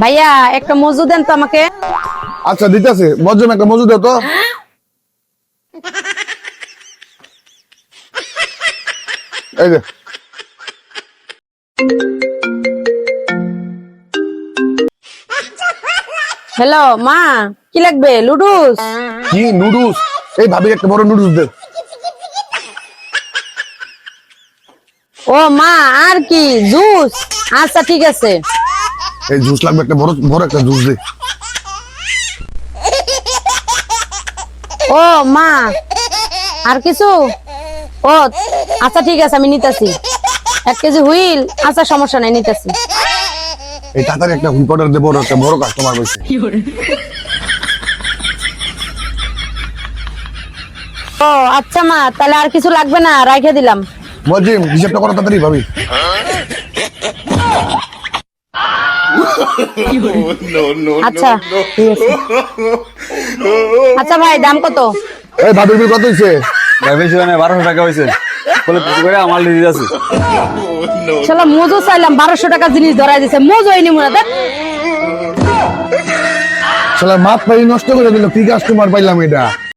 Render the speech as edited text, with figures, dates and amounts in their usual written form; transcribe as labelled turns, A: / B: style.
A: ভাইয়া একটা মজু দেন তো আমাকে।
B: আচ্ছা দিতেছে, বজ্রম একটা মজুদ দাও তো। এই যে
A: হ্যালো মা, কি লাগবে? লুডুস?
B: কি নুডলস? এই ভাবি একটা বড় নুডলস দে।
A: ও মা, আর কি জুস? আচ্ছা ঠিক আছে।
B: এই জুস লাগবে একটা বড় বড় একটা জুস দে।
A: ও মা, আর কিছু? ও আচ্ছা ঠিক আছে, আমি নিতেছি। 1 কেজি হুইল? আচ্ছা সমস্যা নাই, নিতেছি।
B: এই তাড়াতাড়ি একটা হুইপ অর্ডার দে, বড় একটা বড় কাস্টমার বসে।
A: ও আচ্ছা মা, তাহলে আর কিছু লাগবে না, রাইখে দিলাম।
B: বজ্রিম হিসাবটা করো তাড়াতাড়ি ভাবি।
A: আচ্ছা ঠিক আছে। আচ্ছা ভাই, দাম কত?
B: এই ভাবির বিল কত হইছে?
C: ভাই বেশি হয় না, 1200 টাকা হয়েছে। বলে কিছু করে আমার লিজ আছে।
A: শালা মজু চাইলাম, 1200 টাকা জিনিস ধরাই দিছে, মজুই নিমু না দেখ।
B: শালা মাত পাই নষ্ট করে দিল, কি কাস্টমার পাইলাম এটা।